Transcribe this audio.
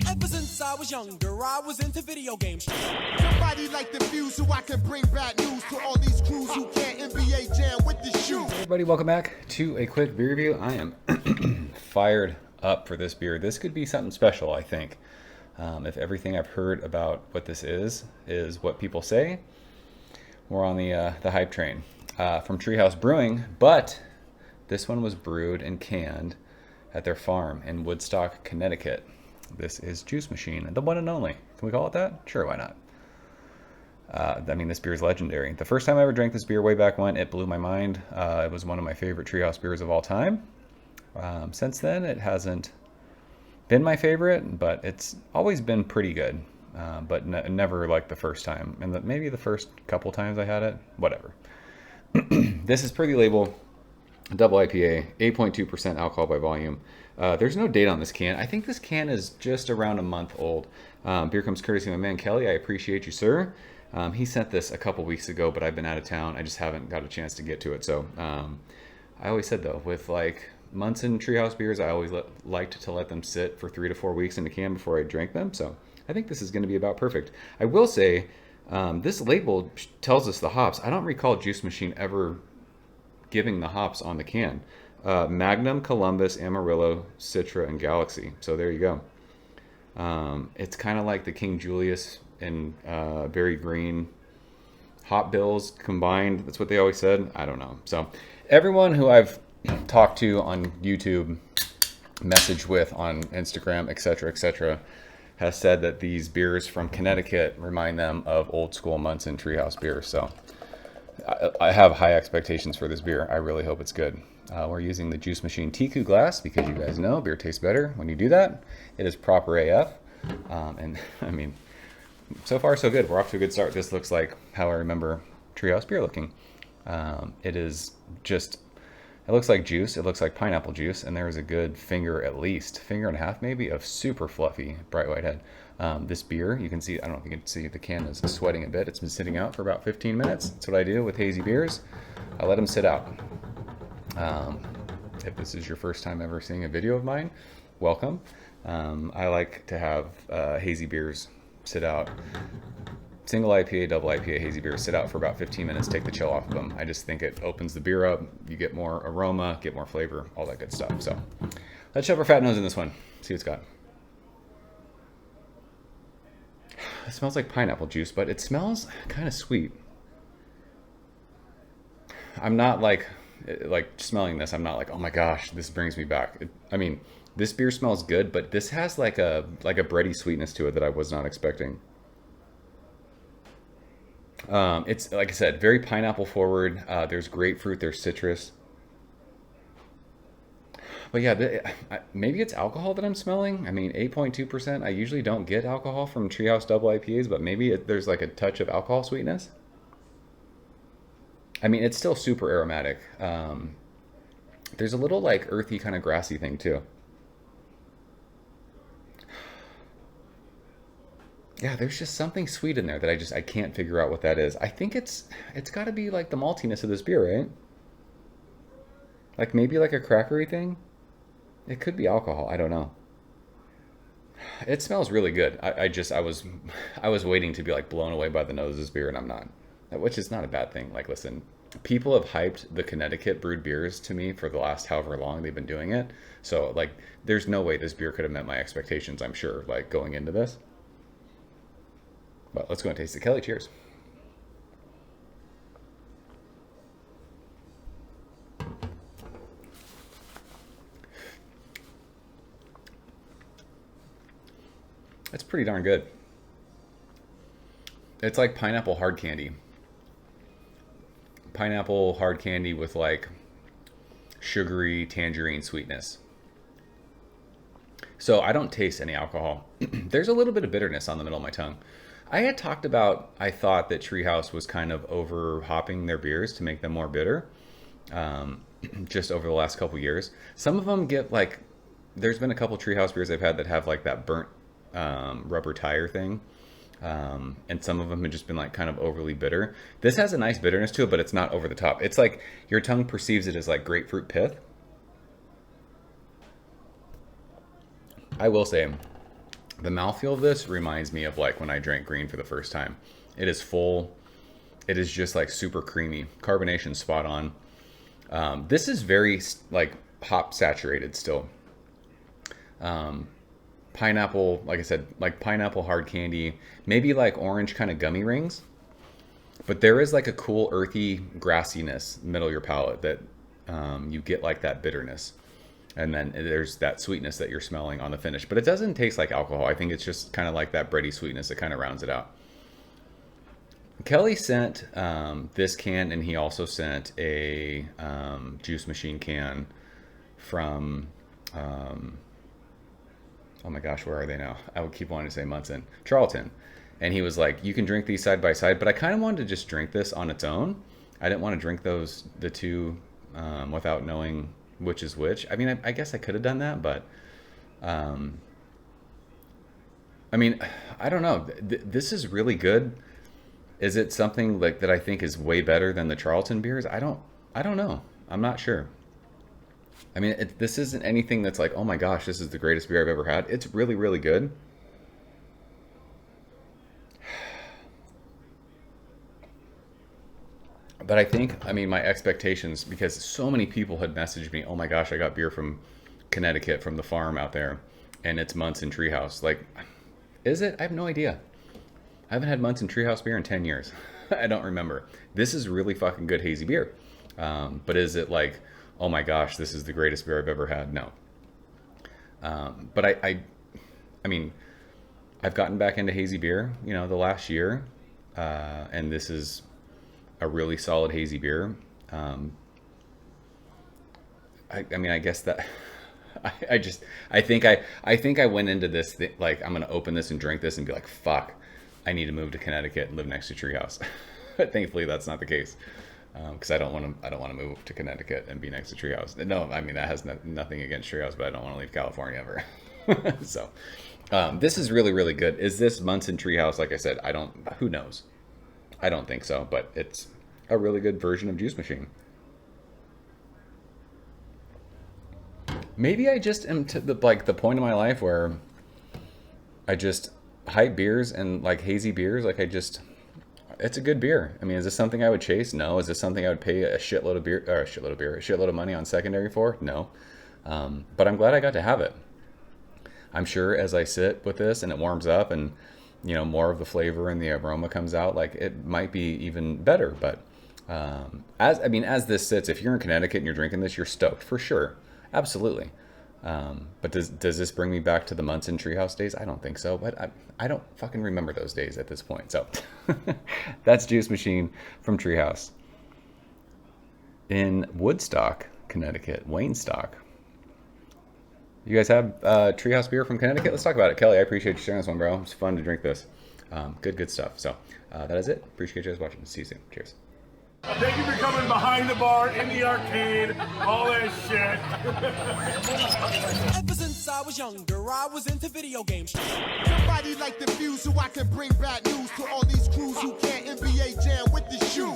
Ever since I was younger, I was into video games. Somebody like the Fuse so I can bring bad news to all these crews who can't NBA jam with the shoe. Hey everybody, welcome back to a quick beer review. I am fired up for this beer. This could be something special, I think. If everything I've heard about what this is what people say, we're on the hype train. From Treehouse Brewing, but this one was brewed and canned at their farm in Woodstock, Connecticut. This is Juice Machine, the one and only. Can we call it that? Sure, why not? I mean, this beer is legendary. The first time I ever drank this beer way back when, it blew my mind. It was one of my favorite Treehouse beers of all time. Since then, it hasn't been my favorite, but it's always been pretty good. But never like the first time. And maybe the first couple times I had it, whatever. This is per the label, double IPA, 8.2% alcohol by volume. There's no date on this can. I think this can is just around a month old. Beer comes courtesy of my man Kelly. I appreciate you, sir. He sent this a couple weeks ago, but I've been out of town. I just haven't got a chance to get to it. So I always said, though, with like Munson Treehouse beers, I always liked to let them sit for 3 to 4 weeks in the can before I drank them. So I think this is going to be about perfect. I will say, this label tells us the hops. I don't recall Juice Machine ever giving the hops on the can. Magnum, Columbus, Amarillo, Citra, and Galaxy. So there you go. It's kind of like the King Julius and Very Green hop bills combined. That's what they always said. I don't know. So everyone who I've talked to on YouTube, messaged with on Instagram, etc., has said that these beers from Connecticut remind them of old school Munson Treehouse beers. So I have high expectations for this beer. I really hope it's good. We're using the Juice Machine Tiku glass because you guys know beer tastes better when you do that. It is proper AF. And I mean, so far so good. We're off to a good start. This looks like how I remember Treehouse beer looking. It looks like juice. It looks like pineapple juice. And there is a good at least finger and a half maybe, of super fluffy bright white head. This beer, you can see, I don't know if you can see, the can is sweating a bit. It's been sitting out for about 15 minutes. That's what I do with hazy beers. I let them sit out. If this is your first time ever seeing a video of mine, welcome. I like to have hazy beers sit out. Single IPA, double IPA, hazy beers sit out for about 15 minutes, take the chill off of them. I just think it opens the beer up. You get more aroma, get more flavor, all that good stuff. So let's shove our fat nose in this one. See what it's got. It smells like pineapple juice, but it smells kind of sweet. I'm not like smelling this, I'm not like, oh my gosh, this brings me back. I mean, this beer smells good, but this has like a bready sweetness to it that I was not expecting. It's, like I said, very pineapple forward. There's grapefruit, there's citrus. But yeah, maybe it's alcohol that I'm smelling. I mean, 8.2%. I usually don't get alcohol from Treehouse double IPAs, but maybe there's like a touch of alcohol sweetness. I mean, it's still super aromatic. There's a little like earthy kind of grassy thing too. Yeah, there's just something sweet in there that I can't figure out what that is. I think it's got to be like the maltiness of this beer, right? Like maybe like a crackery thing. It could be alcohol. I don't know. It smells really good. I was waiting to be like blown away by the nose of this beer, and I'm not, which is not a bad thing. Like, listen, people have hyped the Connecticut brewed beers to me for the last however long they've been doing it. So like, there's no way this beer could have met my expectations, I'm sure, like going into this. But let's go and taste it. Kelly, cheers. It's pretty darn good. It's like pineapple hard candy. Pineapple hard candy with like sugary tangerine sweetness. So I don't taste any alcohol. There's a little bit of bitterness on the middle of my tongue. I had talked about, I thought that Treehouse was kind of over hopping their beers to make them more bitter. Just over the last couple years. Some of them get like, there's been a couple Treehouse beers I've had that have like that burnt rubber tire thing. And some of them have just been like kind of overly bitter. This has a nice bitterness to it, but it's not over the top. It's like your tongue perceives it as like grapefruit pith. I will say, The mouthfeel of this reminds me of like when I drank green for the first time. It is full. It is just like super creamy. Carbonation spot on. This is very like hop saturated still. Pineapple, like I said, like pineapple hard candy, maybe like orange kind of gummy rings. But there is like a cool earthy grassiness middle of your palate that you get like that bitterness. And then there's that sweetness that you're smelling on the finish. But it doesn't taste like alcohol. I think it's just kind of like that bready sweetness that kind of rounds it out. Kelly sent this can, and he also sent a juice machine can from, oh my gosh, where are they now? I would keep wanting to say Munson. Charlton. And he was like, you can drink these side by side. But I kind of wanted to just drink this on its own. I didn't want to drink the two without knowing which is which. I mean, I guess I could have done that, but I mean, I don't know. This is really good. Is it something like that I think is way better than the Charlton beers? I don't know. I'm not sure. I mean, this isn't anything that's like, oh my gosh, this is the greatest beer I've ever had. It's really, really good. But I think, I mean, my expectations, because so many people had messaged me, oh my gosh, I got beer from Connecticut, from the farm out there, and it's Munson Treehouse. Like, is it? I have no idea. I haven't had Munson Treehouse beer in 10 years. I don't remember. This is really fucking good hazy beer. But is it like, oh my gosh, this is the greatest beer I've ever had? No. But I mean, I've gotten back into hazy beer, you know, the last year, and this is a really solid hazy beer. I mean, I guess that I think I went into this like, I'm gonna open this and drink this and be like, fuck, I need to move to Connecticut and live next to Treehouse. Thankfully, that's not the case, because I don't want to move to Connecticut and be next to Treehouse. No, I mean, that has nothing against Treehouse, but I don't want to leave California ever. So this is really, really good. Is this Munson Treehouse? Like I said, who knows? I don't think so, but it's a really good version of Juice Machine. Maybe I just am to the point in my life where I just hype beers and like hazy beers. Like it's a good beer. I mean, is this something I would chase? No. Is this something I would pay a shitload of money on secondary for? No. But I'm glad I got to have it. I'm sure as I sit with this and it warms up and, you know, more of the flavor and the aroma comes out, like it might be even better. But as this sits, if you're in Connecticut and you're drinking this, you're stoked for sure. Absolutely. But does this bring me back to the Munson Treehouse days? I don't think so, but I don't fucking remember those days at this point. So that's Juice Machine from Treehouse. In Woodstock, Connecticut, Waynestock. You guys have Treehouse beer from Connecticut? Let's talk about it. Kelly, I appreciate you sharing this one, bro. It's fun to drink this. Good stuff. So that is it. Appreciate you guys watching. See you soon. Cheers. Thank you for coming behind the bar, in the arcade, all that shit. Ever since I was younger, I was into video games. Somebody like the fuse so I can bring bad news to all these crews who can't NBA jam with the shoe.